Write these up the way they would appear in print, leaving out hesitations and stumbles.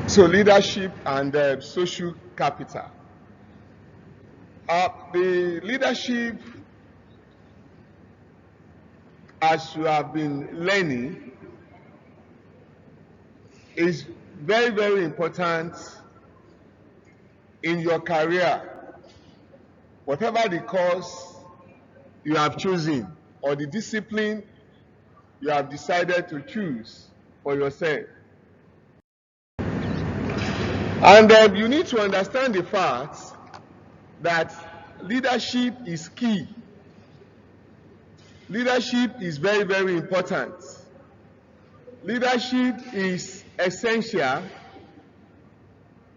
So leadership and social capital. The leadership, as you have been learning, is very, very important in your career. Whatever the course you have chosen or the discipline you have decided to choose for yourself. And you need to understand the fact that leadership is key. Leadership is very, very important. Leadership is essential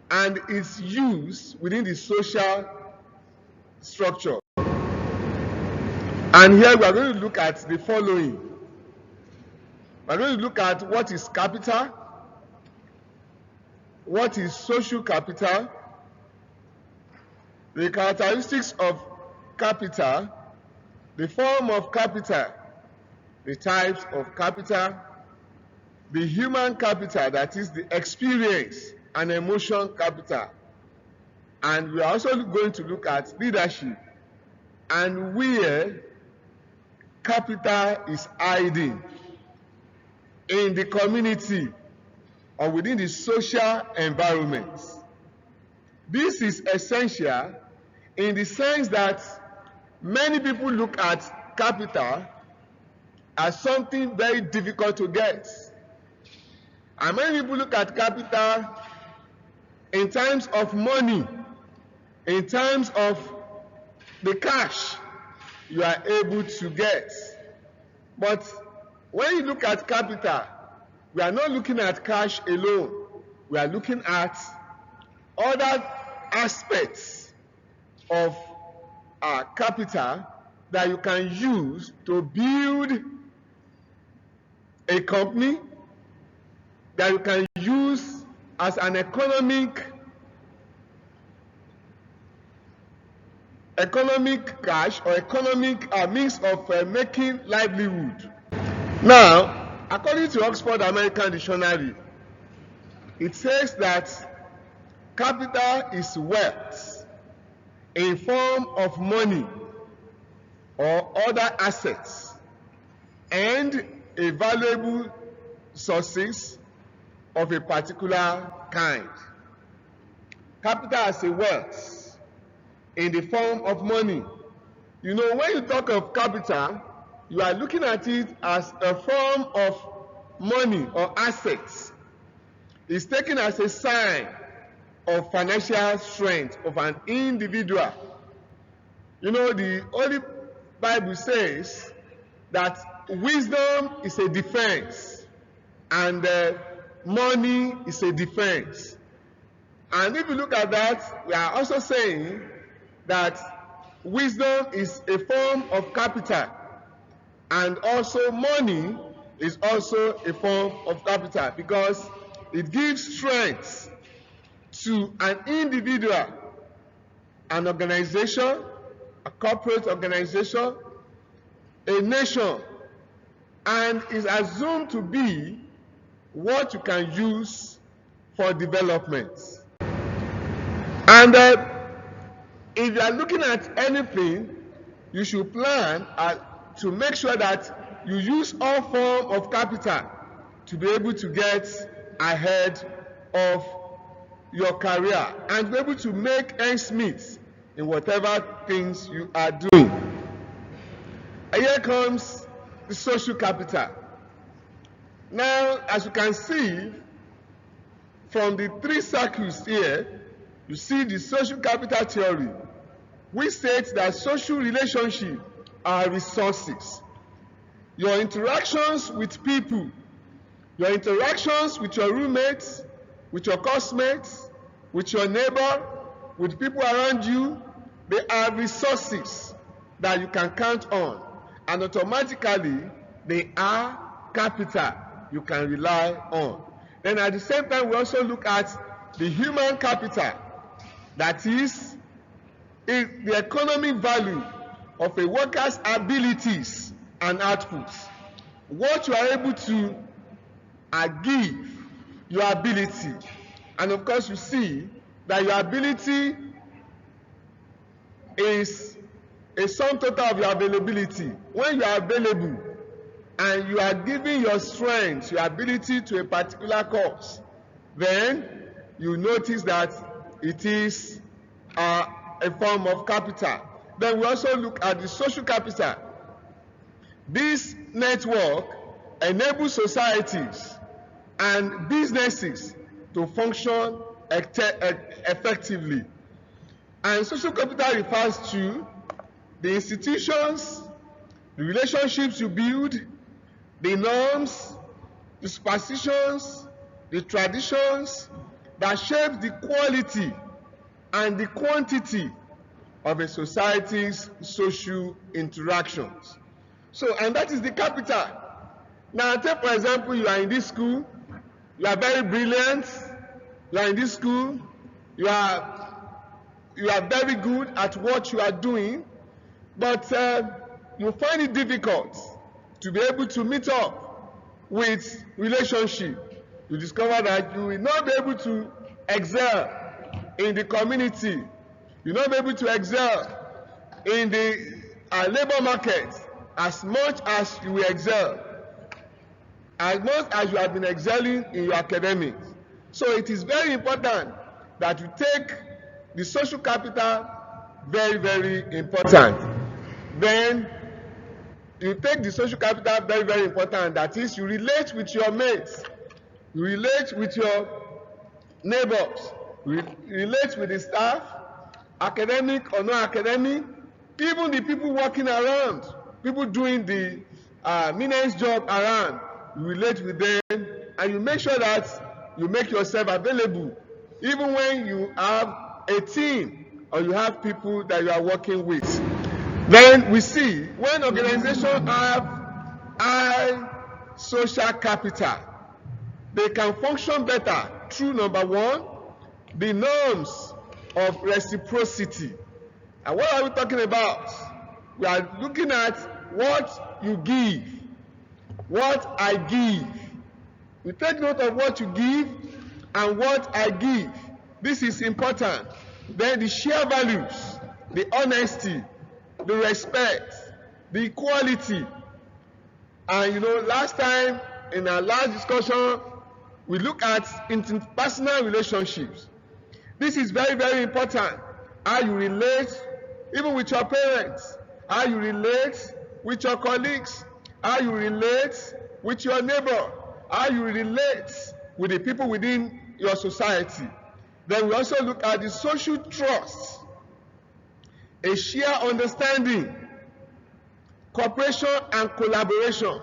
and is used within the social structure. And here we are going to look at the following. We are going to look at what is capital, what is social capital, the characteristics of capital, the form of capital, the types of capital, the human capital, that is the experience and emotion capital. And we are also going to look at leadership and where capital is hiding in the community or within the social environment. This is essential in the sense that many people look at capital as something very difficult to get. And many people look at capital in terms of money, in terms of the cash you are able to get. But when you look at capital, we are not looking at cash alone. We are looking at other aspects of capital that you can use to build a company, that you can use as an economic cash or economic means of making livelihood. Now, according to Oxford American Dictionary, it says that capital is wealth in form of money or other assets and a valuable sources of a particular kind. Capital as a wealth in the form of money. You know, when you talk of capital, you are looking at it as a form of money or assets. It's taken as a sign of financial strength of an individual. You know, the Holy Bible says that wisdom is a defense and money is a defense. And if you look at that, we are also saying that wisdom is a form of capital, and also money is also a form of capital because it gives strength to an individual, an organization, a corporate organization, a nation, and is assumed to be what you can use for development. And if you are looking at anything, you should plan to make sure that you use all forms of capital to be able to get ahead of your career and be able to make ends meet in whatever things you are doing. And here comes the social capital. Now, as you can see from the three circles here, you see the social capital theory, which states that social relationships are resources. Your interactions with people, your interactions with your roommates, with your classmates, with your neighbor, with people around you, they are resources that you can count on. And automatically, they are capital you can rely on. Then at the same time, we also look at the human capital, that is the economic value of a worker's abilities and outputs. What you are able to give, your ability, And of course, you see that your ability is a sum total of your availability. When you are available and you are giving your strength, your ability to a particular cause, then you notice that it is a form of capital. Then we also look at the social capital. This network enables societies and businesses to function effectively. And social capital refers to the institutions, the relationships you build, the norms, the superstitions, the traditions that shape the quality and the quantity of a society's social interactions. So, and that is the capital. Now, take for example, you are in this school, you are very brilliant, you are in this school, you are very good at what you are doing, but you find it difficult to be able to meet up with relationship. You discover that you will not be able to excel in the community. You will not be able to excel in the labor market as much as you will excel, as much as you have been excelling in your academics. So it is very important that you take the social capital very, very important. Then you take the social capital very, very important. That is, you relate with your mates, you relate with your neighbors, you relate with the staff, academic or non-academic, even the people working around, people doing the meanest job around. You relate with them, and you make sure that you make yourself available, even when you have a team or you have people that you are working with. Then we see when organizations have high social capital, they can function better through, number one, the norms of reciprocity. And what are we talking about? We are looking at what you give, what I give. We take note of what you give and what I give. This is important. Then the shared values, the honesty, the respect, the equality. And last time in our last discussion, we look at interpersonal relationships. This is very, very important. How you relate even with your parents, how you relate with your colleagues, how you relate with your neighbor, how you relate with the people within your society. Then we also look at the social trust, a shared understanding, cooperation and collaboration.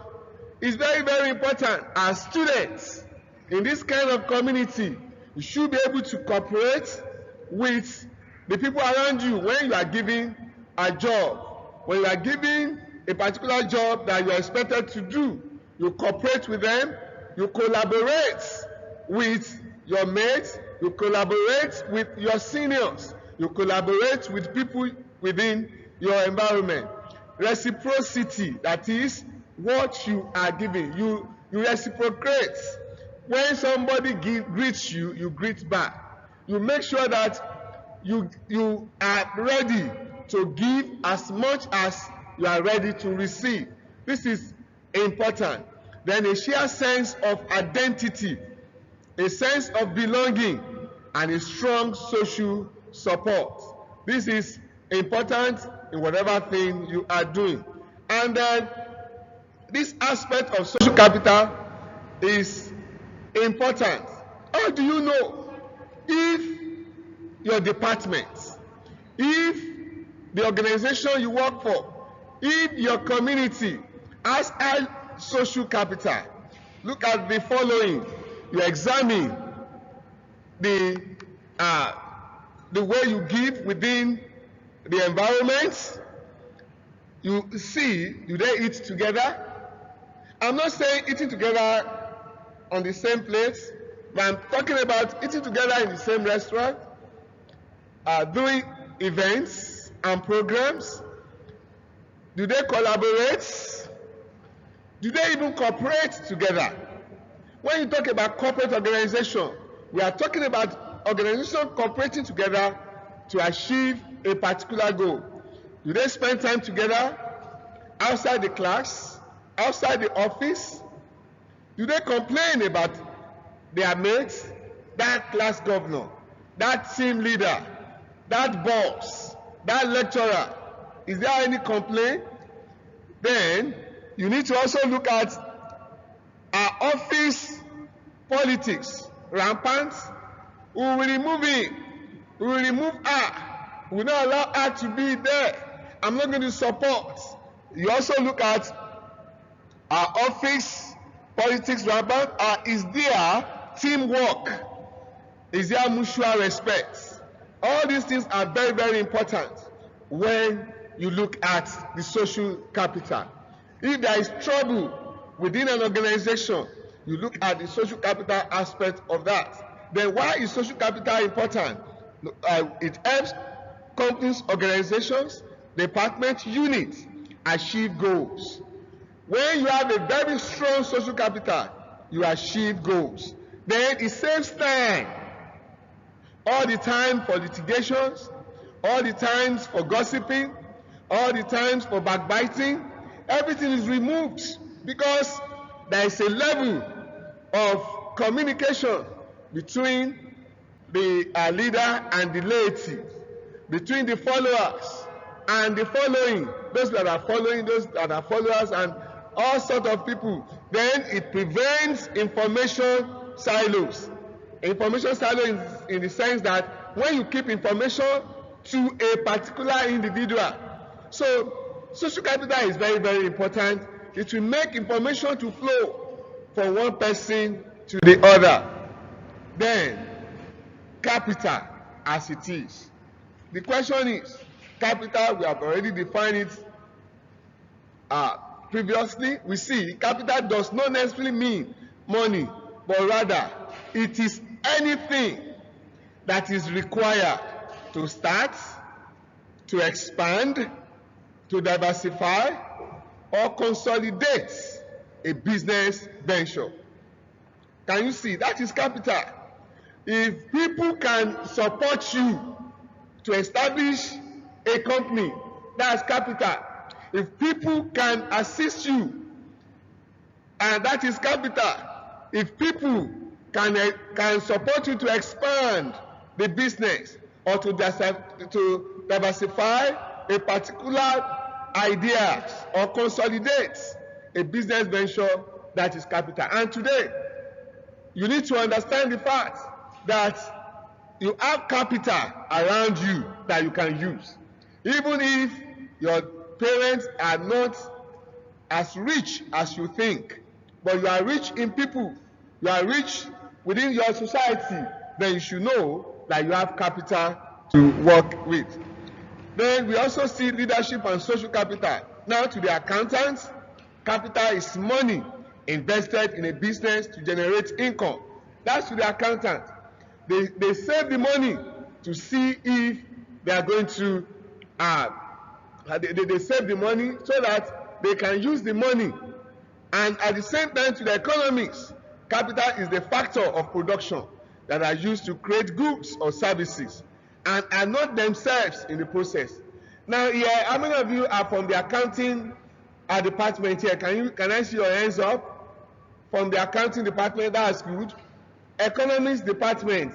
Is very, very important. As students in this kind of community, you should be able to cooperate with the people around you when you are giving a job. When you are giving a particular job that you are expected to do, you cooperate with them, you collaborate with your mates, you collaborate with your seniors, you collaborate with people within your environment. Reciprocity, that is what you are giving. You reciprocate. When somebody greets you, you greet back. You make sure that you are ready to give as much as you are ready to receive. This is important. Then a shared sense of identity, a sense of belonging, and a strong social support. This is important in whatever thing you are doing. And then this aspect of social capital is important. How do you know if your department, if the organization you work for, if your community has high social capital? Look at the following. You examine the way you give within the environment. You see, do they eat together? I'm not saying eating together on the same plate, but I'm talking about eating together in the same restaurant, doing events and programs. Do they collaborate? Do they even cooperate together? When you talk about corporate organization, We are talking about organizations cooperating together to achieve a particular goal. Do they spend time together outside the class, outside the office? Do they complain about their mates, that class governor, that team leader, that boss, that lecturer? Is there any complaint? Then you need to also look at our office politics rampant. We will remove it. We will remove her. We will not allow her to be there. I'm not going to support. You also look at our office politics rampant. Is there teamwork? Is there mutual respect? All these things are very, very important when you look at the social capital. If there is trouble within an organization, you look at the social capital aspect of that. Then why is social capital important? It helps companies, organizations, departments, units achieve goals. When you have a very strong social capital, you achieve goals. Then it saves time. All the time for litigations, all the times for gossiping, all the times for backbiting, everything is removed because there is a level of communication between the leader and the laity, between the followers and the following, those that are following, those that are followers, and all sorts of people. Then it prevents information silos. Information silo in the sense that when you keep information to a particular individual. So social capital is very, very important. It will make information to flow from one person to the other. Then capital as it is. The question is, capital, we have already defined it previously. We see capital does not necessarily mean money, but rather it is anything that is required to start, to expand, to diversify, or consolidate a business venture. Can you see? That is capital. If people can support you to establish a company, that's capital. If people can assist you, and that is capital. If people can support you to expand the business or to diversify a particular idea or consolidate a business venture, that is capital. And today, you need to understand the fact that you have capital around you that you can use. Even if your parents are not as rich as you think, but you are rich in people, you are rich within your society, then you should know that you have capital to work with. Then we also see leadership and social capital. Now to the accountants, capital is money invested in a business to generate income. That's to the accountant. They save the money to see if they are going to they save the money so that they can use the money. And at the same time, to the economics, capital is the factor of production that are used to create goods or services and are not themselves in the process. Now here, how many of you are from the accounting department here? Can I see your hands up? From the accounting department? That's good. Economics department.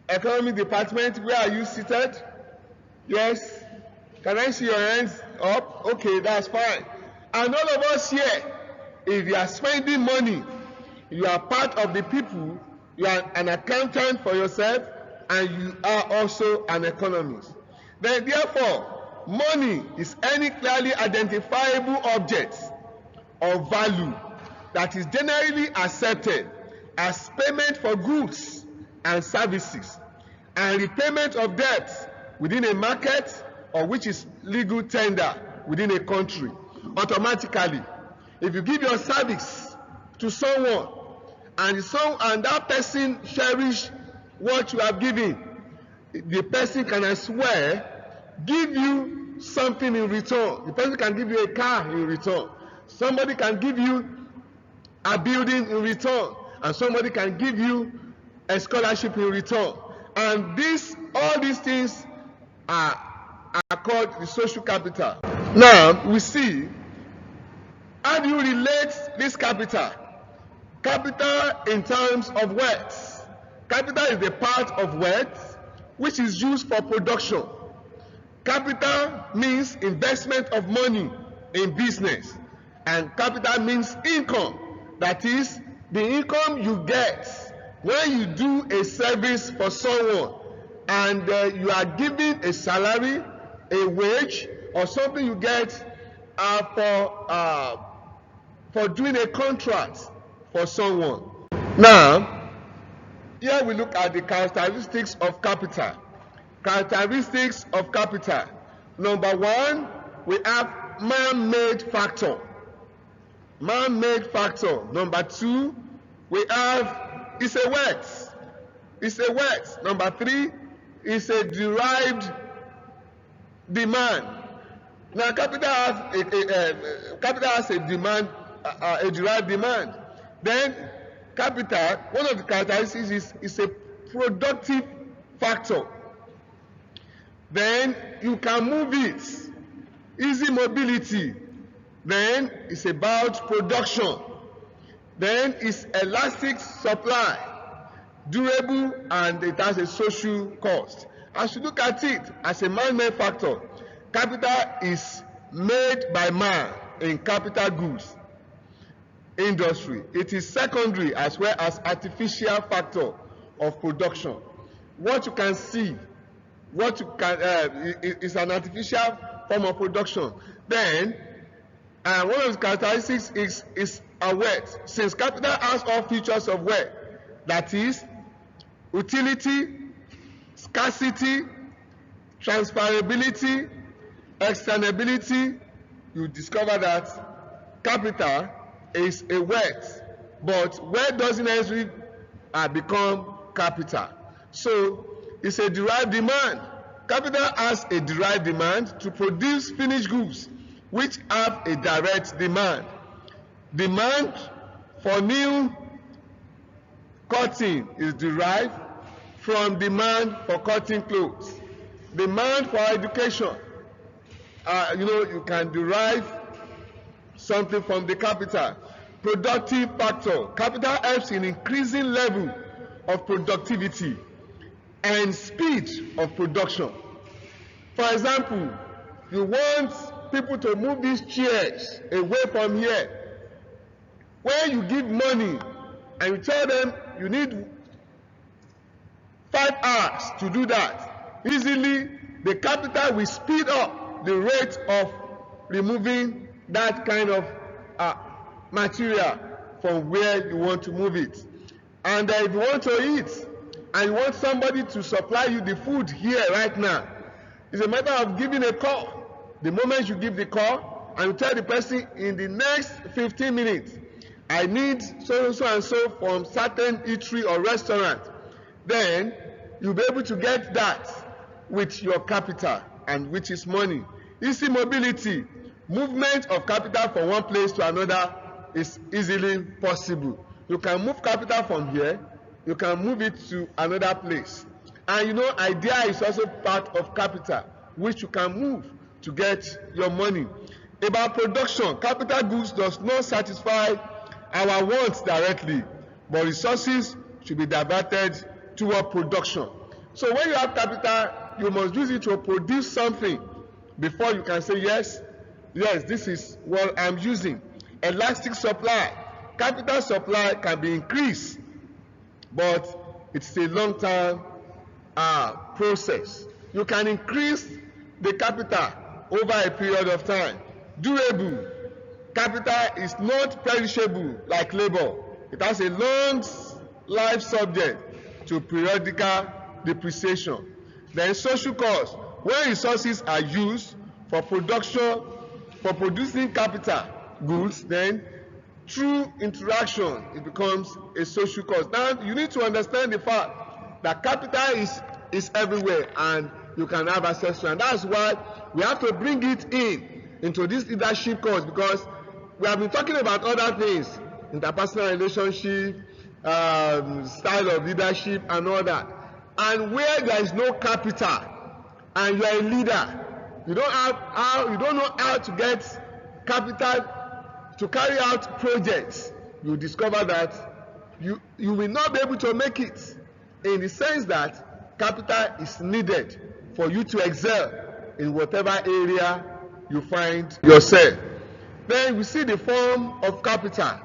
Economic department, where are you seated? Yes. Can I see your hands up? Okay, that's fine. And all of us here, if you are spending money, you are part of the people, you are an accountant for yourself, and you are also an economist. Then therefore, money is any clearly identifiable object of value that is generally accepted as payment for goods and services and repayment of debts within a market, or which is legal tender within a country. Automatically, if you give your service to someone and that person cherish what you have given, the person can, I swear, give you something in return. The person can give you a car in return. Somebody can give you a building in return. and somebody can give you a scholarship in return. And all these things are called the social capital. Now, we see, how do you relate this capital? Capital in terms of wealth. Capital is the part of wealth which is used for production. Capital means investment of money in business, and capital means income. That is, the income you get when you do a service for someone, and you are given a salary, a wage, or something you get for doing a contract for someone. Now, here we look at the characteristics of capital. Characteristics of capital. Number one, we have man-made factor. Man-made factor. Number two, we have, it's a wealth. It's a wealth. Number three, it's a derived demand. Now, capital has a demand, a derived demand. Then, capital, one of the characteristics is a productive factor. Then you can move it. Easy mobility. Then it's about production. Then it's elastic supply, durable, and it has a social cost. As you look at it as a man-made factor, capital is made by man in capital goods industry. It is secondary as well as artificial factor of production. What you can see, what you can is an artificial form of production. Then one of the characteristics is a wealth. Since capital has all features of wealth, that is utility, scarcity, transferability, externability, you discover that capital is a wealth, but wealth doesn't necessarily become capital. So it's a derived demand. Capital has a derived demand to produce finished goods which have a direct demand. Demand for new cotton is derived from demand for cotton clothes. Demand for education, you can derive something from the capital. Productive factor. Capital helps in increasing level of productivity and speed of production. For example, you want people to move these chairs away from here. When you give money and you tell them you need 5 hours to do that, easily the capital will speed up the rate of removing that kind of material from where you want to move it. And if you want to eat and you want somebody to supply you the food here right now, it's a matter of giving a call. The moment you give the call and you tell the person in the next 15 minutes, I need so and so from certain eatery or restaurant, then you'll be able to get that with your capital, and which is money. Easy mobility. Movement of capital from one place to another is easily possible. You can move capital from here, you can move it to another place. And idea is also part of capital, which you can move to get your money. About production, capital goods does not satisfy our wants directly, but resources should be diverted toward production. So when you have capital, you must use it to produce something before you can say, yes, this is what I'm using. Elastic supply. Capital supply can be increased, but it's a long-term process. You can increase the capital over a period of time. Durable. Capital is not perishable like labor. It has a long life subject to periodical depreciation. Then social cost. When resources are used for production, for producing capital goods, then through interaction, it becomes a social cost. Now, you need to understand the fact that capital is everywhere and you can have access to it. And that's why we have to bring it into this leadership course, because we have been talking about other things, interpersonal relationship, style of leadership and all that. And where there is no capital and you are a leader, you don't know how to get capital to carry out projects, you discover that you will not be able to make it, in the sense that capital is needed for you to excel in whatever area you find yourself. Then we see the forms of capital: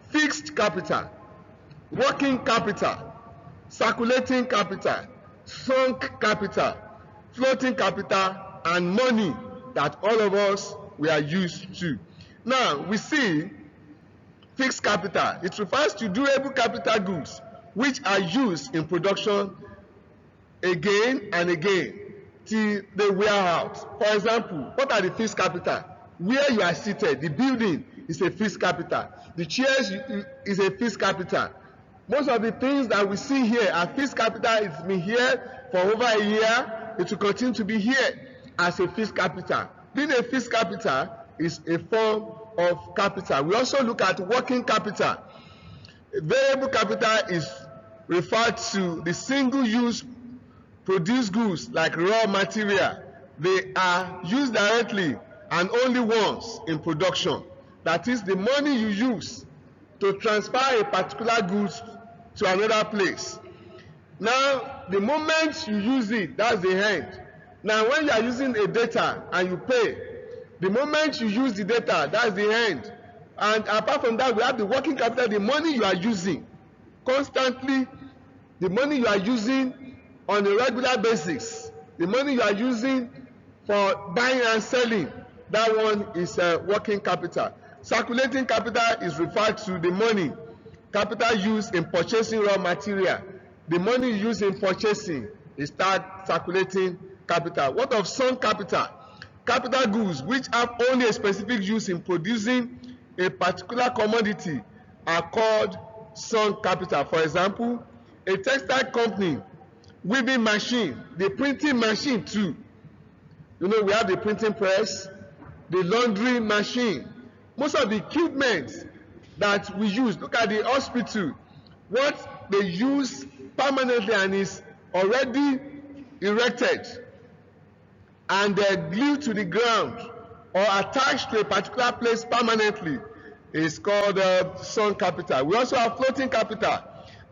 fixed capital, working capital, circulating capital, sunk capital, floating capital, and money that all of us we are used to. Now we see fixed capital. It refers to durable capital goods which are used in production again and again till they wear out. For example, what are the fixed capital? Where you are seated, the building is a fixed capital. The chairs is a fixed capital. Most of the things that we see here are fixed capital. It's been here for over a year. It will continue to be here as a fixed capital. Being a fixed capital is a form of capital. We also look at working capital. Variable capital is referred to the single-use produced goods like raw material. They are used directly and only once in production. That is the money you use to transfer a particular goods to another place. Now, the moment you use it, that's the end. Now, when you are using a data and you pay, the moment you use the data, that's the end. And apart from that, we have the working capital, the money you are using constantly, the money you are using on a regular basis, the money you are using for buying and selling, that one is working capital. Circulating capital is referred to the money, capital used in purchasing raw material. The money used in purchasing is that circulating capital. What of sunk capital? Capital goods which have only a specific use in producing a particular commodity are called sunk capital. For example, a textile company, weaving machine, the printing machine too. You know, we have the printing press, the laundry machine. Most of the equipment that we use, look at the hospital, what they use permanently and is already erected and glued to the ground or attached to a particular place permanently is called sunk capital. We also have floating capital,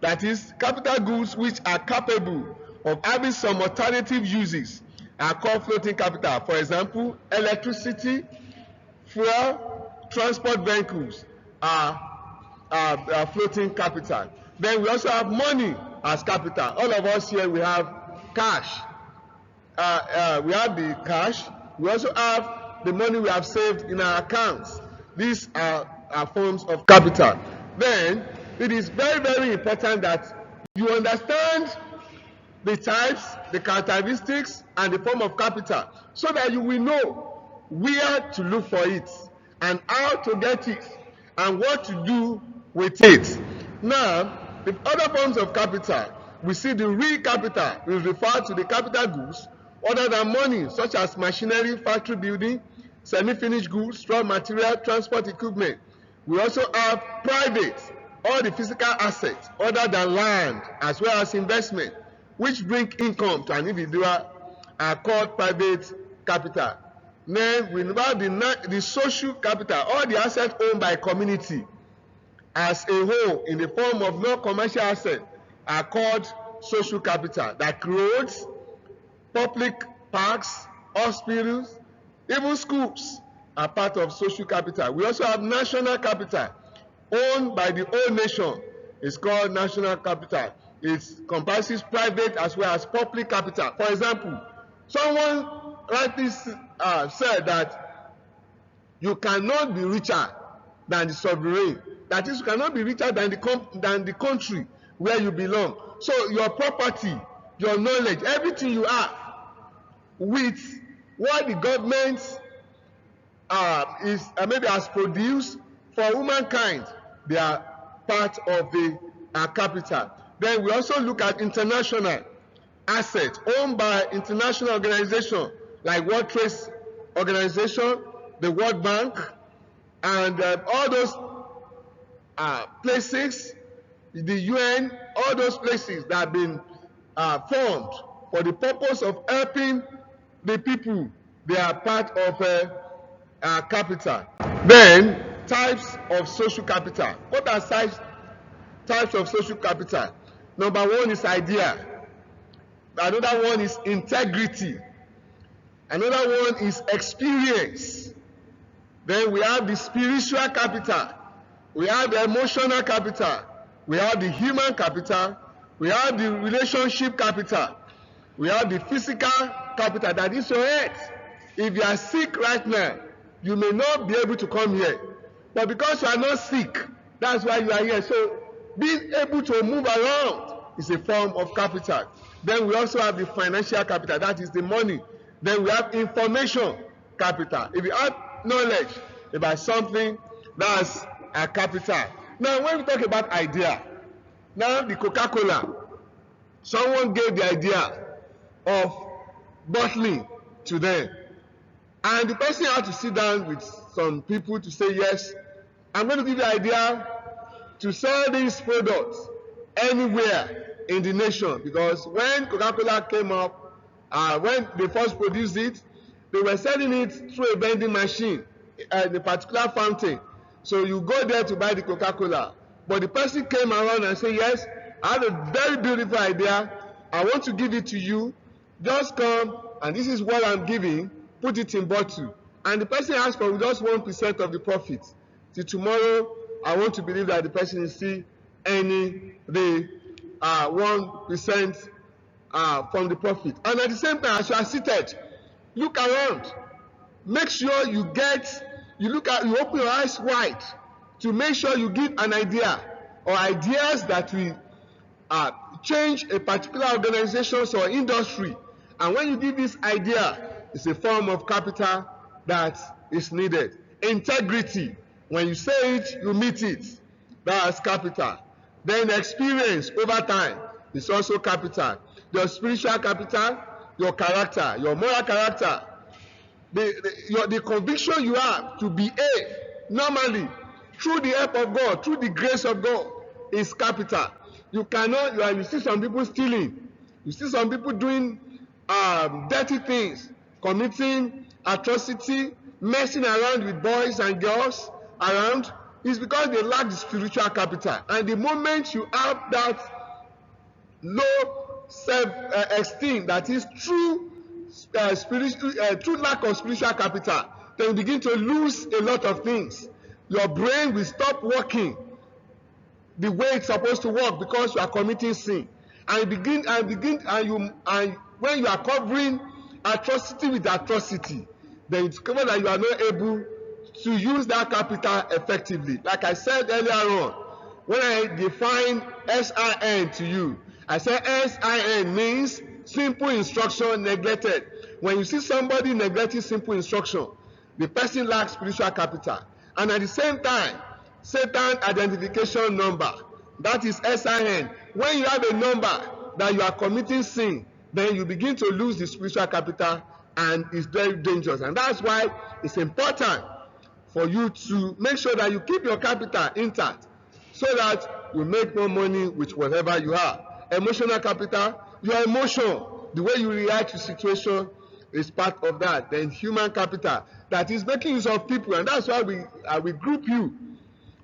that is capital goods which are capable of having some alternative uses are called floating capital. For example, electricity, fuel, transport vehicles are floating capital. Then we also have money as capital. All of us here, we have cash. We have the cash. We also have the money we have saved in our accounts. These are forms of capital. Then it is very, very important that you understand the types, the characteristics, and the form of capital, so that you will know where to look for it and how to get it and what to do with it. Now, the other forms of capital, we see the real capital will refer to the capital goods other than money, such as machinery, factory building, semi-finished goods, raw material, transport equipment. We also have private, all the physical assets other than land, as well as investment, which bring income to an individual, are called private capital. Then we have the social capital, all the assets owned by a community as a whole in the form of non-commercial assets are called social capital, like roads, public parks, hospitals, even schools are part of social capital. We also have national capital, owned by the whole nation. It's called national capital. It comprises private as well as public capital. For example, someone rightly said that you cannot be richer than the sovereign. That is, you cannot be richer than the country where you belong. So your property, your knowledge, everything you have, with what the government maybe has produced for humankind, they are part of the capital. Then we also look at international assets owned by international organizations like World Trade Organization, the World Bank, and all those places, the UN, all those places that have been formed for the purpose of helping the people. They are part of capital. Then, types of social capital. What are types of social capital? Number one is idea. Another one is integrity. Another one is experience. Then we have the spiritual capital. We have the emotional capital. We have the human capital. We have the relationship capital. We have the physical capital, that is your health. If you are sick right now, you may not be able to come here. But because you are not sick, that's why you are here. So being able to move around is a form of capital. Then we also have the financial capital, that is the money. Then we have information capital. If you have knowledge about something, that's a capital. Now when we talk about idea, now the Coca-Cola, someone gave the idea of bottling to them, and the person had to sit down with some people to say, yes, I'm going to give you the idea to sell these products anywhere in the nation. Because when Coca-Cola came up, when they first produced it, they were selling it through a vending machine, the particular fountain. So you go there to buy the Coca-Cola. But the person came around and said, yes, I have a very beautiful idea. I want to give it to you. Just come, and this is what I'm giving. Put it in bottle. And the person asked for just 1% of the profit. Till tomorrow, I want to believe that the person is still earning the 1% from the profit. And at the same time, as you are seated, look around. Make sure you open your eyes wide to make sure you give an idea or ideas that will change a particular organization or industry. And when you give this idea, it's a form of capital that is needed. Integrity. When you say it, you meet it. That's capital. Then experience over time is also capital. Your spiritual capital, your character, your moral character, the conviction you have to behave normally through the help of God, through the grace of God, is capital. You see some people stealing. You see some people doing dirty things, committing atrocity, messing around with boys and girls around. Is because they lack the spiritual capital. And the moment you have that low self-esteem, that is true lack of spiritual capital, then you begin to lose a lot of things. Your brain will stop working the way it's supposed to work because you are committing sin. And when you are covering atrocity with atrocity, then you discover that you are not able to use that capital effectively. Like I said earlier on, when I define SIN to you, I said SIN means simple instruction neglected. When you see somebody neglecting simple instruction, the person lacks spiritual capital. And at the same time, Satan identification number, that is SIN. When you have a number that you are committing sin, then you begin to lose the spiritual capital, and it's very dangerous. And that's why it's important for you to make sure that you keep your capital intact so that you make more money with whatever you have. Emotional capital, your emotion, the way you react to situation is part of that. Then human capital, that is making use of people, and that's why we group you.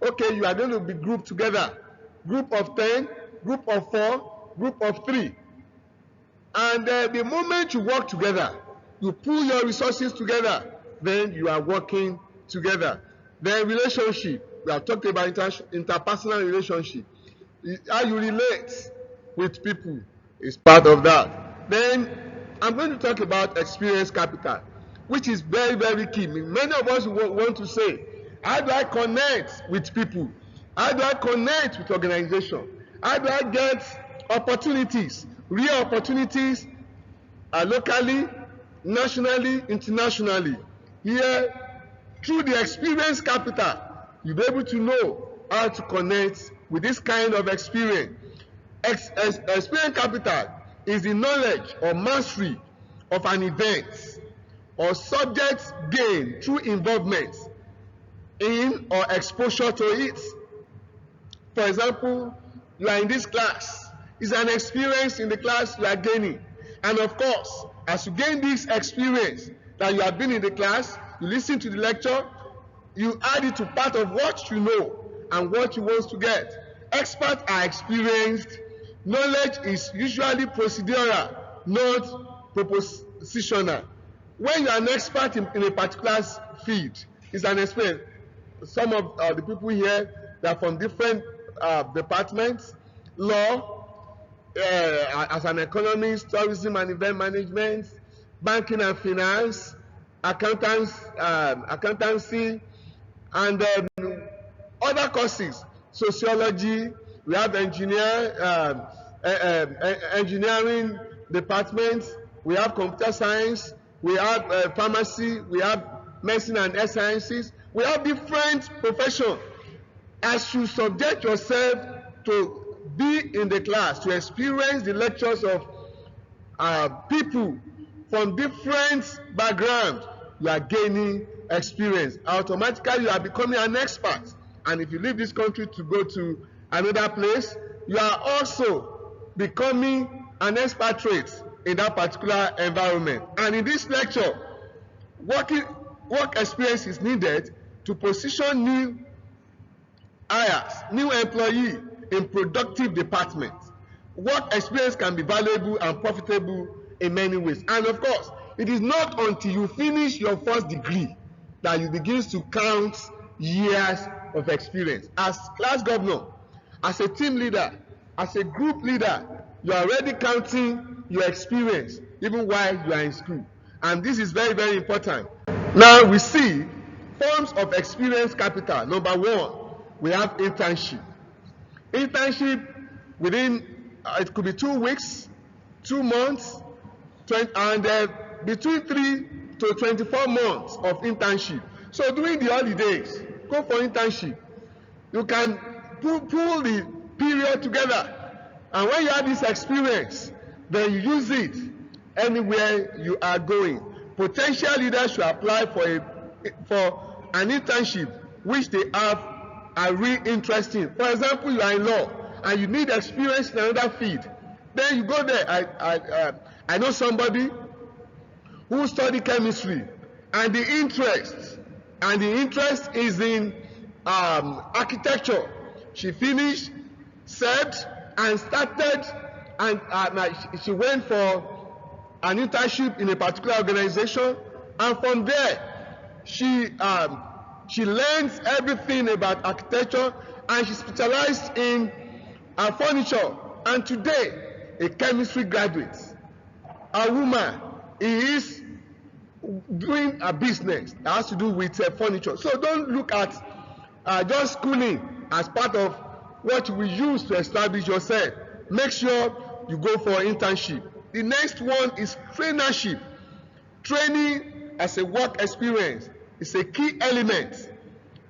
Okay, you are going to be grouped together. Group of 10, group of 4, group of 3. And the moment you work together, you pool your resources together, then you are working together. Then relationship, we have talked about interpersonal relationship. How you relate with people is part of that. Then I'm going to talk about experience capital, which is very, very key. Many of us want to say, how do I connect with people? How do I connect with organizations? How do I get opportunities, real opportunities, locally, nationally, internationally? Here, through the experience capital, you'll be able to know how to connect with this kind of experience. Experience capital is the knowledge or mastery of an event or subject gained through involvement in or exposure to it. For example, you are in this class. It's an experience in the class you are gaining. And of course, as you gain this experience that you have been in the class, you listen to the lecture, you add it to part of what you know and what you want to get. Experts are experienced. Knowledge is usually procedural, not propositional. When you are an expert in a particular field, it's an experience. Some of the people here, they are from different departments: law, as an economist, tourism and event management, banking and finance, accountancy, and other courses, sociology. We have engineering departments. We have computer science. We have pharmacy. We have medicine and health sciences. We have different professions. As you subject yourself to be in the class, to experience the lectures of people from different backgrounds, you are gaining experience. Automatically, you are becoming an expert. And if you leave this country to go to another place, you are also becoming an expatriate in that particular environment. And in this lecture, work experience is needed to position new hires, new employee in productive departments. Work experience can be valuable and profitable in many ways. And of course, it is not until you finish your first degree that you begin to count years of experience. As class governor, as a team leader, as a group leader, you are already counting your experience even while you are in school. And this is very, very important. Now we see forms of experience capital. Number one, we have internship. Internship within, it could be 2 weeks, 2 months, and between 3 to 24 months of internship. So during the holidays, go for internship. You can pull the period together. And when you have this experience, then you use it anywhere you are going. Potential leaders should apply for an internship which they are really interesting. For example, you are in law and you need experience in another field. Then you go there. I know somebody who studied chemistry, and the interest is in architecture. She finished, said, and started, and she went for an internship in a particular organization, and from there she learns everything about architecture, and she specialized in furniture. And today, a chemistry graduate, a woman, is doing a business that has to do with furniture. So don't look at just schooling as part of what you will use to establish yourself. Make sure you go for internship. The next one is trainership. Training as a work experience is a key element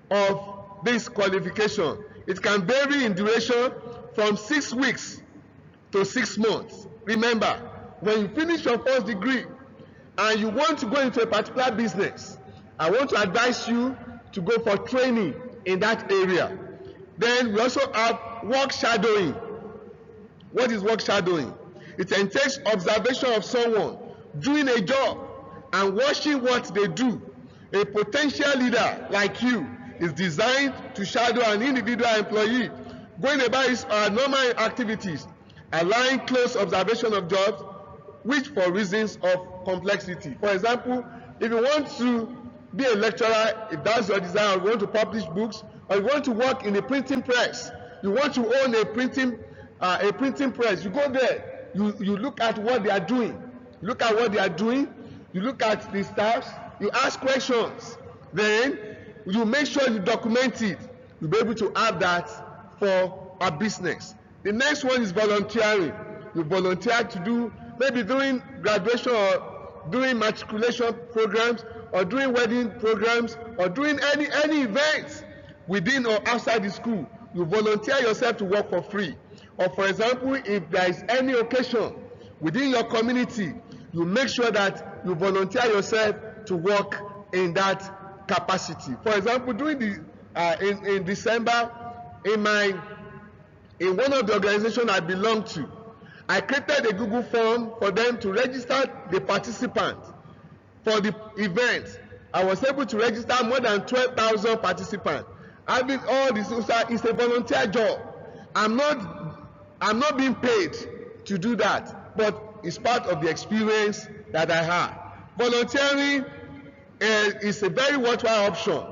of this qualification. It can vary in duration from 6 weeks to 6 months. Remember, when you finish your first degree and you want to go into a particular business, I want to advise you to go for training in that area. Then we also have work shadowing. What is work shadowing? It entails observation of someone doing a job and watching what they do. A potential leader like you is designed to shadow an individual employee going about his normal activities, allowing close observation of jobs, which for reasons of complexity. For example, if you want to be a lecturer, if that's your desire, or you want to publish books, or you want to work in a printing press, you want to own a printing press, you go there, you look at what they are doing, you look at the staffs, you ask questions, then you make sure you document it. You'll be able to have that for a business. The next one is volunteering. You volunteer to do, maybe during graduation or during matriculation programs, or during wedding programs, or during any events within or outside the school. You volunteer yourself to work for free. Or for example, if there is any occasion within your community, you make sure that you volunteer yourself to work in that capacity. For example, during in December, in my in one of the organizations I belong to. I created a Google form for them to register the participants for the event. I was able to register more than 12,000 participants. Having all this is a volunteer job. I'm not being paid to do that, but it's part of the experience that I have. Volunteering is a very worthwhile option,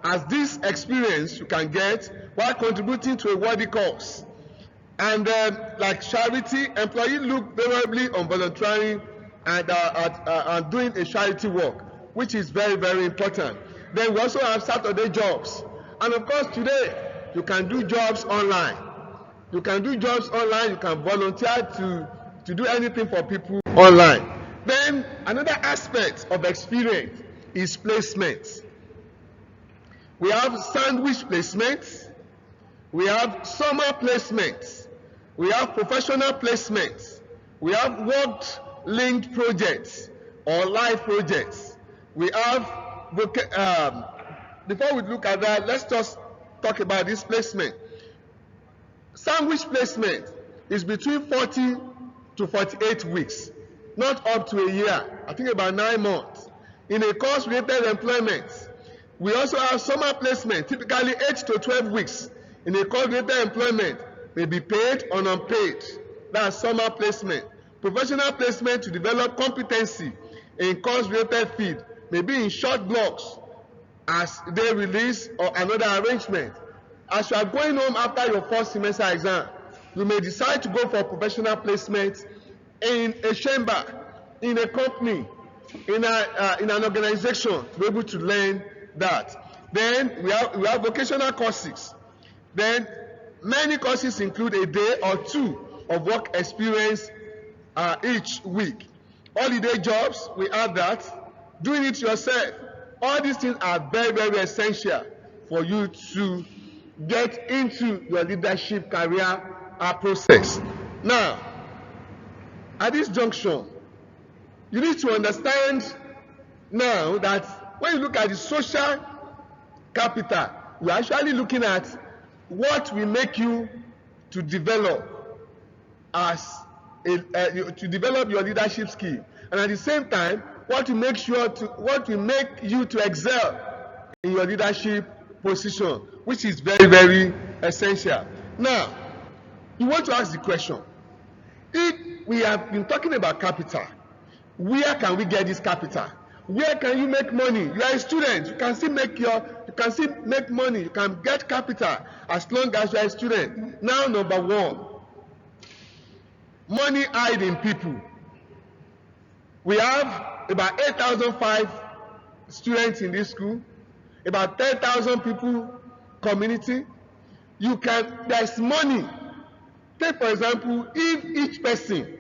as this experience you can get while contributing to a worthy cause. And like charity, employees look favorably on volunteering and doing a charity work, which is very, very important. Then we also have Saturday jobs. And of course, today, you can do jobs online. You can do jobs online. You can volunteer to do anything for people online. Then another aspect of experience is placements. We have sandwich placements. We have summer placements. We have professional placements. We have work-linked projects or life projects. We have, before we look at that, let's just talk about this placement. Sandwich placement is between 40 to 48 weeks, not up to a year. I think about 9 months. In a course-related employment, we also have summer placement, typically 8 to 12 weeks. In a course-related employment, may be paid or unpaid. That's summer placement. Professional placement to develop competency in course-related field may be in short blocks as they release or another arrangement. As you are going home after your first semester exam, you may decide to go for professional placement in a chamber, in a company, in an organization to be able to learn that. Then we have vocational courses. Then many courses include a day or two of work experience each week. Holiday jobs, we have that. Doing it yourself. All these things are very, very essential for you to get into your leadership career process. Now, at this junction, you need to understand now that when you look at the social capital, we're actually looking at what will make you to develop to develop your leadership skill, and at the same time, what will make you to excel in your leadership position, which is very, very essential. Now, you want to ask the question: if we have been talking about capital, where can we get this capital? Where can you make money? You are a student. You can still make money. You can get capital as long as you are a student. Now, number one, money hide in people. We have about 8,005 students in this school, about 10,000 people community. There's money. Take for example, if each person,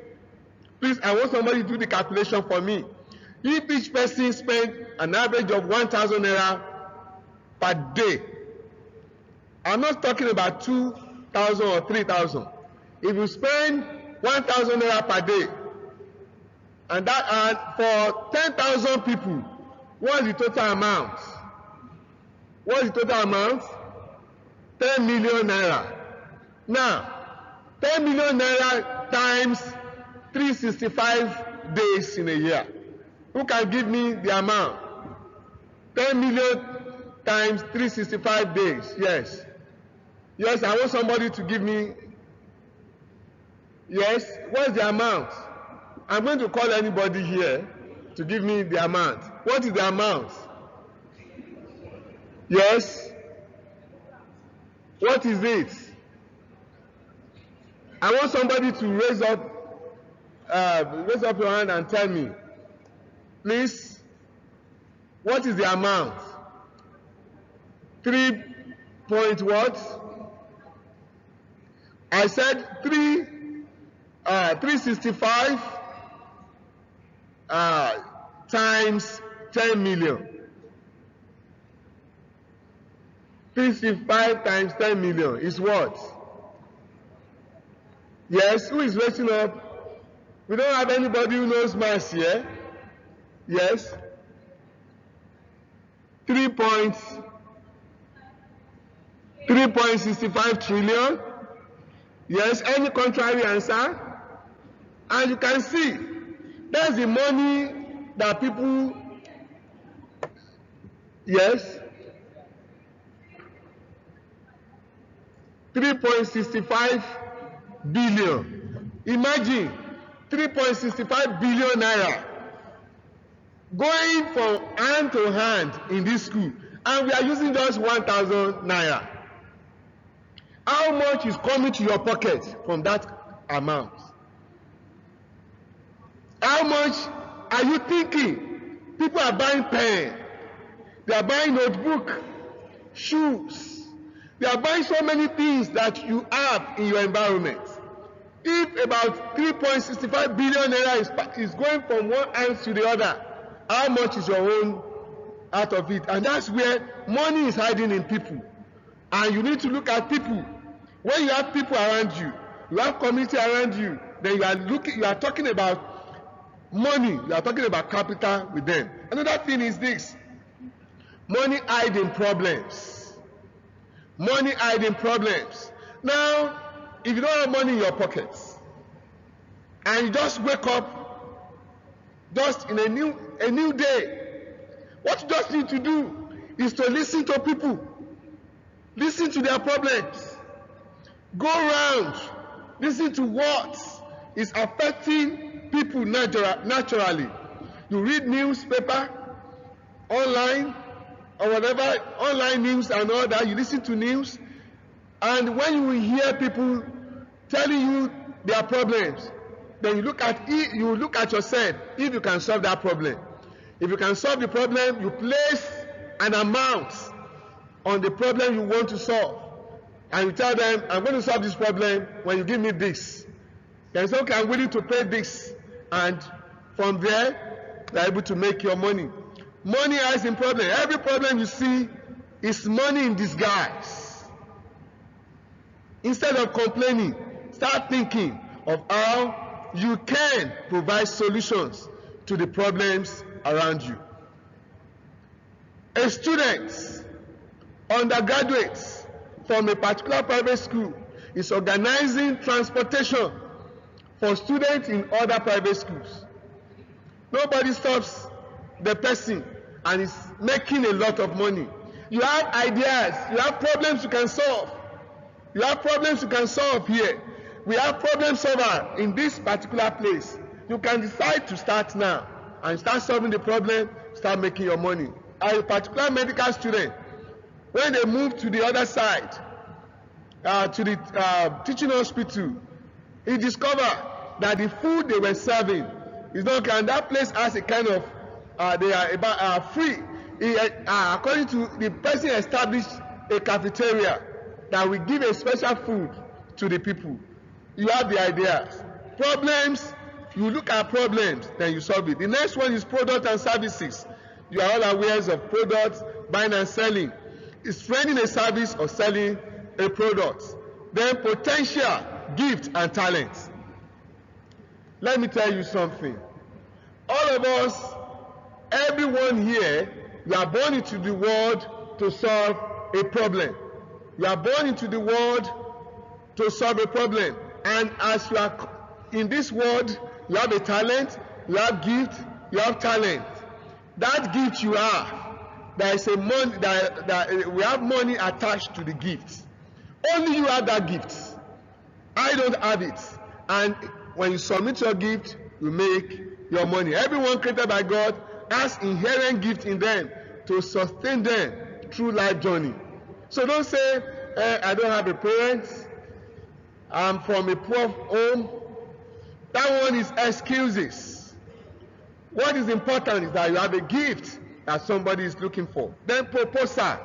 please, I want somebody to do the calculation for me. If each person spend an average of 1,000 naira per day, I'm not talking about 2,000 or 3,000. If you spend 1,000 naira per day, and for 10,000 people, what's the total amount? What's the total amount? 10 million naira. Now, 10 million naira times 365 days in a year. Who can give me the amount? 10 million times 365 days. Yes. Yes, I want somebody to give me. Yes. What's the amount? I'm going to call anybody here to give me the amount. What is the amount? Yes. What is it? I want somebody to raise up your hand and tell me. Please, what is the amount? 3 point what? I said 365 times 10 million. 365 times 10 million is what? Yes, who is raising up? We don't have anybody who knows maths here. Yes. 3.65 trillion. Yes, any contrary answer? And you can see, that's the money that people, yes, 3.65 billion. Imagine 3.65 billion naira going from hand to hand in this school, and we are using just 1,000 naira. How much is coming to your pocket from that amount? How much are you thinking? People are buying pen, they are buying notebook, shoes, they are buying so many things that you have in your environment. If about 3.65 billion naira is going from one hand to the other, how much is your own out of it? And that's where money is hiding in people. And you need to look at people. When you have people around you, you have community around you, then you are talking about money, you are talking about capital with them. Another thing is this: money hiding problems. Money hiding problems. Now, if you don't have money in your pockets and you just wake up just in a new day, what you just need to do is to listen to people, listen to their problems, go around, listen to what is affecting people naturally. You read newspaper, online, or whatever, online news and all that, you listen to news, and when you hear people telling you their problems, then you look at yourself if you can solve that problem. If you can solve the problem, you place an amount on the problem you want to solve, and you tell them, I'm going to solve this problem when you give me this. Then say, okay, I'm willing to pay this, and from there you are able to make your money. Money is in problem. Every problem you see is money in disguise. Instead of complaining, start thinking of how you can provide solutions to the problems around you. A student, undergraduates from a particular private school is organizing transportation for students in other private schools. Nobody stops the person, and is making a lot of money. You have ideas, you have problems you can solve. You have problems you can solve here. We have problem solver in this particular place. You can decide to start now and start solving the problem, start making your money. A particular medical student, when they move to the other side, to the teaching hospital, he discovered that the food they were serving is not, and that place has a kind of they are free. According to the person, established a cafeteria that will give a special food to the people. You have the ideas. Problems, you look at problems, then you solve it. The next one is product and services. You are all aware of products, buying and selling. It's rendering a service or selling a product. Then potential, gift, and talent. Let me tell you something. All of us, everyone here, you are born into the world to solve a problem. You are born into the world to solve a problem. And as you are in this world, you have a talent, you have gift, you have talent. That gift you have, there is a money that we have money attached to the gift. Only you have that gift. I don't have it. And when you submit your gift, you make your money. Everyone created by God has inherent gift in them to sustain them through life journey. So don't say, I don't have a parent, I'm from a poor home. That one is excuses. What is important is that you have a gift that somebody is looking for. Then proposal.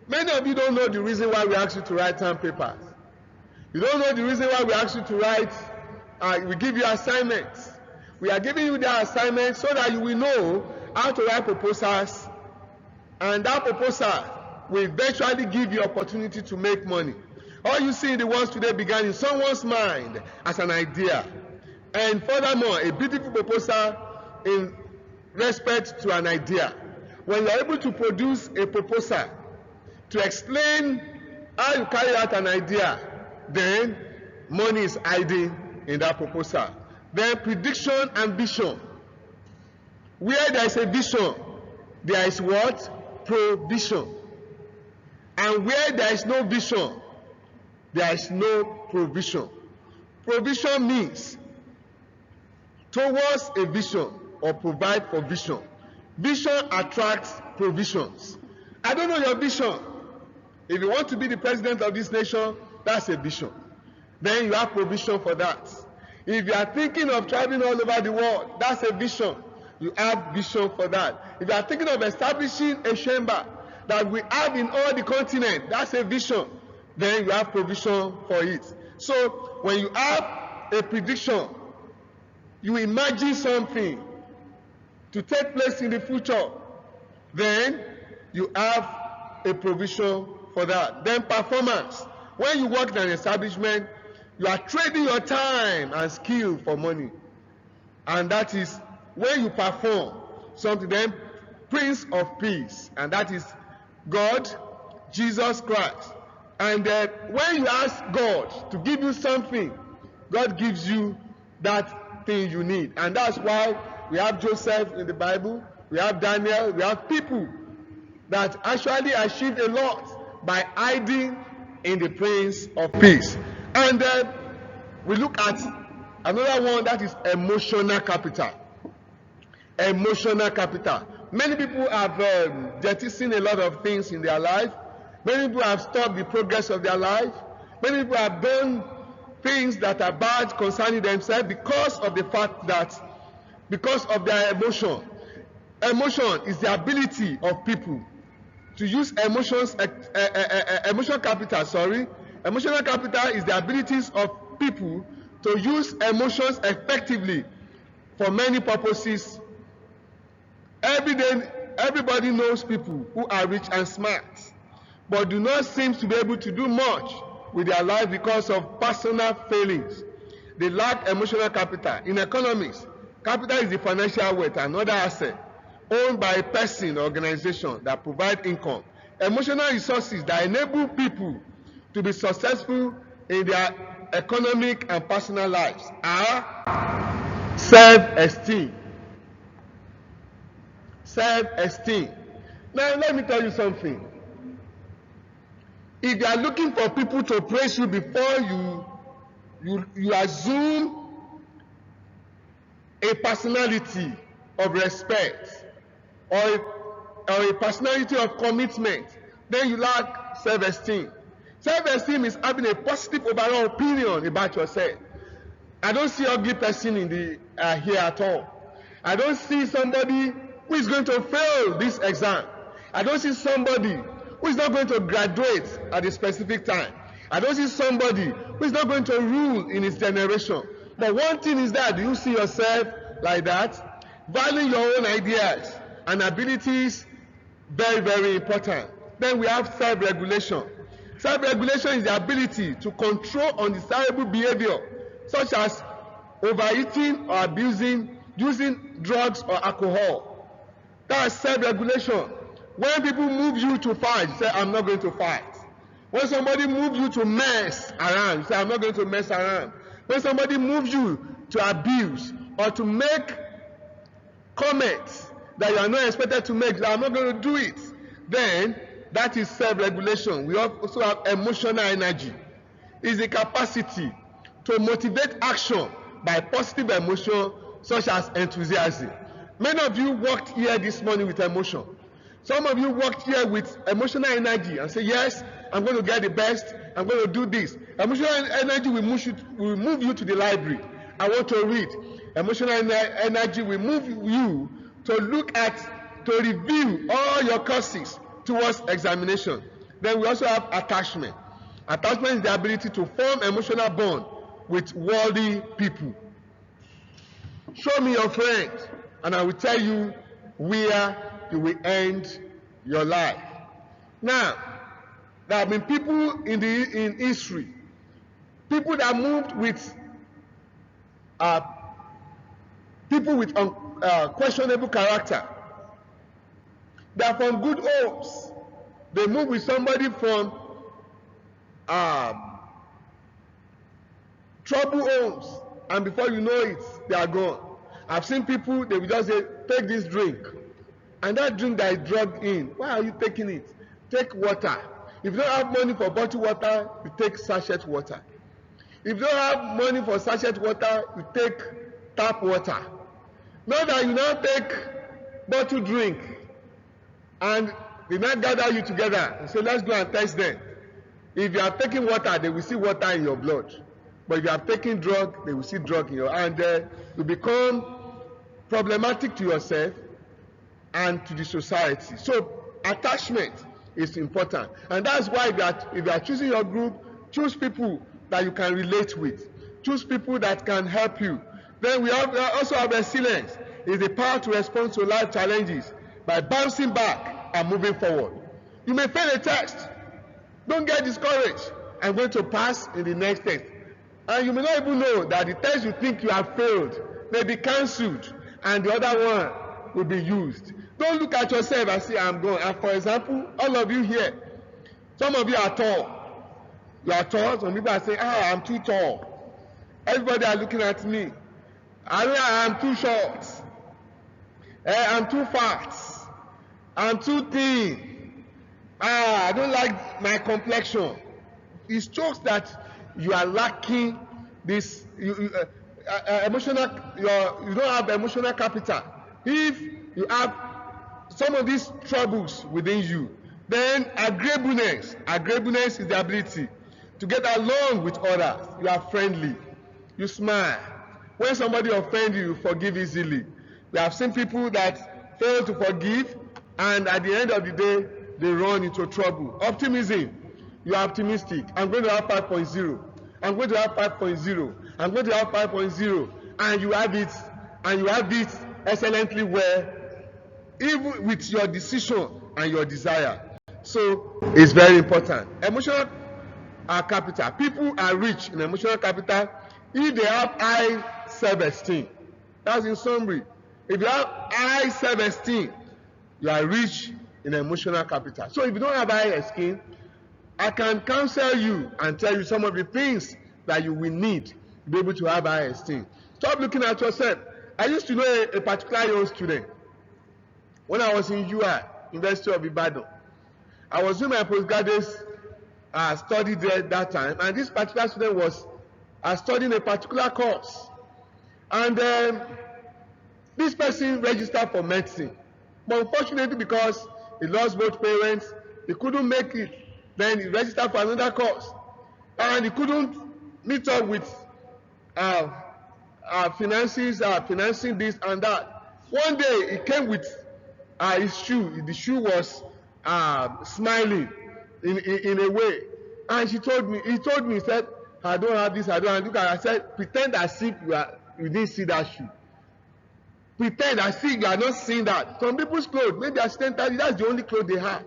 Many of you don't know the reason why we ask you to write term papers. You don't know the reason why we ask you to write, we give you assignments. We are giving you the assignments so that you will know how to write proposals, and that proposal will eventually give you opportunity to make money. All you see in the world today began in someone's mind as an idea. And furthermore, a beautiful proposal in respect to an idea. When you are able to produce a proposal to explain how you carry out an idea, then money is hiding in that proposal. Then prediction and vision. Where there is a vision, there is what? Provision. And where there is no vision, there is no provision. Provision means towards a vision or provide for vision. Vision attracts provisions. I don't know your vision. If you want to be the president of this nation, that's a vision. Then you have provision for that. If you are thinking of traveling all over the world, that's a vision. You have vision for that. If you are thinking of establishing a chamber that we have in all the continent, that's a vision. Then you have provision for it. So when you have a prediction, you imagine something to take place in the future, then you have a provision for that. Then performance. When you work in an establishment, you are trading your time and skill for money. And that is when you perform something. Then Prince of Peace, and that is God, Jesus Christ. And when you ask God to give you something, God gives you that thing you need. And that's why we have Joseph in the Bible, we have Daniel, we have people that actually achieved a lot by hiding in the Prince of Peace. And we look at another one, that is emotional capital. Emotional capital. Many people have jettisoned a lot of things in their life. Many people have stopped the progress of their life. Many people have done things that are bad concerning themselves because of the fact that, because of their emotion. Emotion is the ability of people to use emotional capital, Emotional capital is the abilities of people to use emotions effectively for many purposes. Every day, everybody knows people who are rich and smart, but do not seem to be able to do much with their life because of personal failings. They lack emotional capital. In economics, capital is the financial wealth, another asset owned by a person or organization that provide income. Emotional resources that enable people to be successful in their economic and personal lives are self-esteem. Self-esteem. Now let me tell you something. If you are looking for people to praise you before you assume a personality of respect or a personality of commitment, then you lack self-esteem. Self-esteem is having a positive overall opinion about yourself. I don't see ugly person in the here at all. I don't see somebody who is going to fail this exam. I don't see somebody who is not going to graduate at a specific time. I don't see somebody who is not going to rule in his generation. But one thing is that, do you see yourself like that? Valuing your own ideas and abilities, very, very important. Then we have self-regulation. Self-regulation is the ability to control undesirable behavior, such as overeating or abusing, using drugs or alcohol. That's self-regulation. When people move you to fight, you say, I'm not going to fight. When somebody moves you to mess around, you say, I'm not going to mess around. When somebody moves you to abuse or to make comments that you are not expected to make, I'm not going to do it, then that is self-regulation. We also have emotional energy. It's the capacity to motivate action by positive emotion, such as enthusiasm. Many of you walked here this morning with emotion. Some of you walked here with emotional energy and say, yes, I'm going to get the best, I'm going to do this. Emotional energy will move you to the library. I want to read. Emotional energy will move you to look at, to review all your courses towards examination. Then we also have attachment. Attachment is the ability to form emotional bond with worldly people. Show me your friend, and I will tell you where you will end your life. Now, there have been people in history, people that moved with people with questionable character. They are from good homes. They move with somebody from trouble homes, and before you know it, they are gone. I've seen people, they will just say, take this drink. And that drink that is drugged in, why are you taking it? Take water. If you don't have money for bottled water, you take sachet water. If you don't have money for sachet water, you take tap water. Not that you now take bottled drink and they now gather you together and say, let's go and test them. If you are taking water, they will see water in your blood. But if you are taking drug, they will see drug in your hand. You become problematic to yourself and to the society. So attachment is important. And that's why if you are choosing your group, choose people that you can relate with. Choose people that can help you. Then we also have resilience. It's the power to respond to life challenges by bouncing back and moving forward. You may fail a test. Don't get discouraged. I'm going to pass in the next test. And you may not even know that the test you think you have failed may be cancelled and the other one will be used. Don't look at yourself and say, I'm gone. And for example, all of you here, some of you are tall. You are tall. Some people are saying, I'm too tall. Everybody are looking at me. I'm too short. I'm too fat. I'm too thin. I don't like my complexion. It shows that you are lacking this emotional. You don't have emotional capital. If you have some of these troubles within you, then agreeableness is the ability to get along with others. You are friendly. You smile. When somebody offends you, you forgive easily. We have seen people that fail to forgive, and at the end of the day, they run into trouble. Optimism. You are optimistic. I'm going to have 5.0. I'm going to have 5.0. I'm going to have 5.0. And you have it. And you have it excellently well, even with your decision and your desire. So it's very important. Emotional capital. People are rich in emotional capital if they have high self-esteem. That's in summary. If you have high self-esteem, you are rich in emotional capital. So if you don't have high esteem, I can counsel you and tell you some of the things that you will need to be able to have high esteem. Stop looking at yourself. I used to know a particular young student when I was in UI, University of Ibadan. I was doing my postgraduate study there at that time, and this particular student was studying a particular course. And this person registered for medicine. But unfortunately, because he lost both parents, he couldn't make it. Then he registered for another course. And he couldn't meet up with finances, financing this and that. One day, he came with his shoe. The shoe was smiling in a way. And he told me, he said, I don't have this, I don't have this. I said, pretend as if you didn't see that shoe. Pretend as if you are not seeing that. Some people's clothes, maybe accidentally, that's the only clothes they have.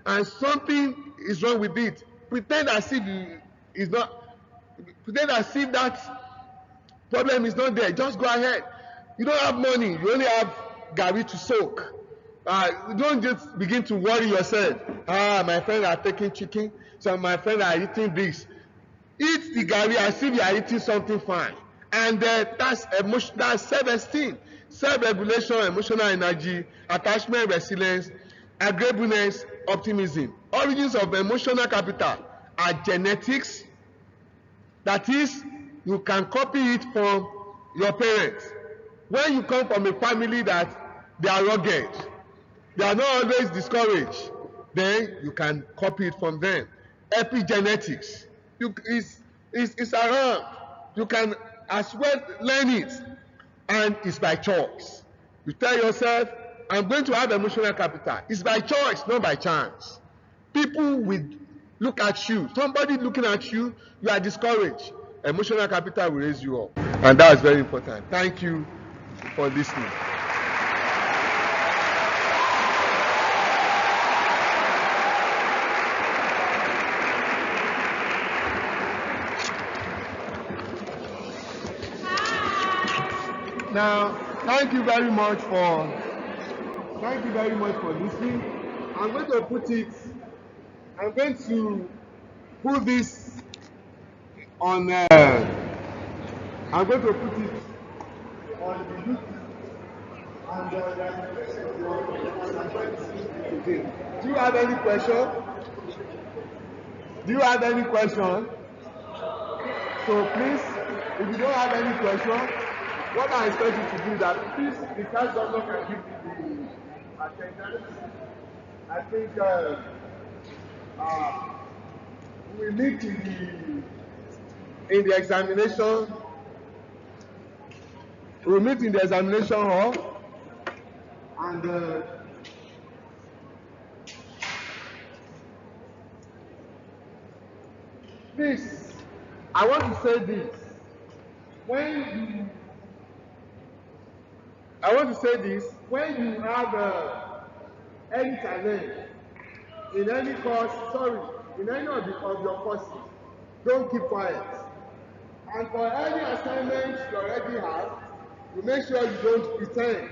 And something is wrong with it. Pretend as if pretend as if that problem is not there. Just go ahead. You don't have money. You only have gari to soak. Don't just begin to worry yourself. My friends are taking chicken. So my friends are eating this. Eat the gari as if you are eating something fine. And that's self-esteem, self-regulation, emotional energy, attachment, resilience, agreeableness, optimism. Origins of emotional capital are genetics. That is, you can copy it from your parents. When you come from a family that they are rugged, they are not always discouraged, then you can copy it from them. Epigenetics is around. You can as well learn it, and it's by choice. You tell yourself, I'm going to have emotional capital. It's by choice, not by chance. People will look at you. Somebody looking at you, you are discouraged. Emotional capital will raise you up. And that is very important. Thank you for listening. Now, thank you very much for listening. I'm going to put this on I'm going to put it on the YouTube and again. Do you have any question? Do you have any question? So please, if you don't have any question, what I expect you to do is that please, the class doctor can give me the attendance. I think we meet in the examination. We meet in the examination hall, and please, I want to say this. When you have any challenge in any course, in any of your courses, don't keep quiet. And for any assignment you already have, you make sure you don't pretend.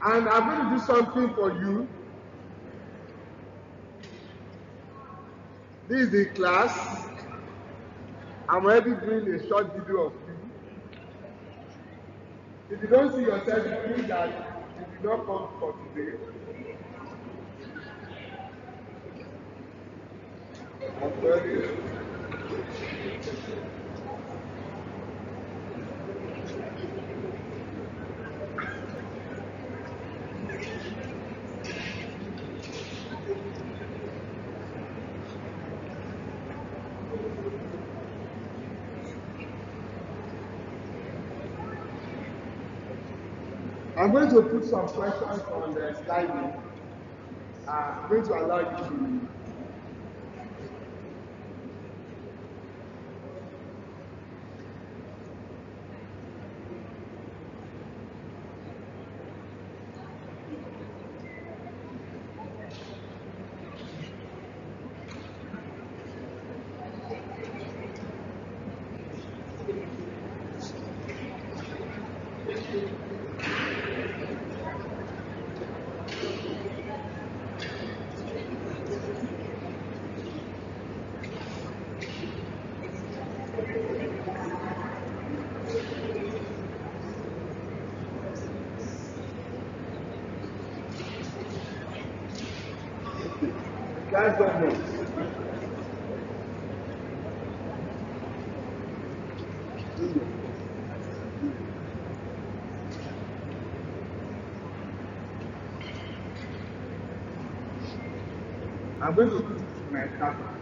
And I'm going to do something for you. This is the class. I'm already doing a short video of you. If you don't see yourself, it means that you did not come for today. I'm very I'm going to put some questions on the slide. I'm going to allow you to. Guys don't know. I'm going to put it in my camera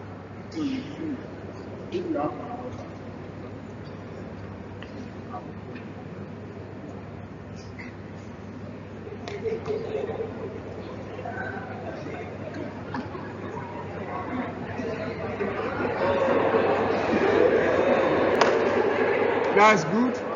so you see if you have my number. That's good.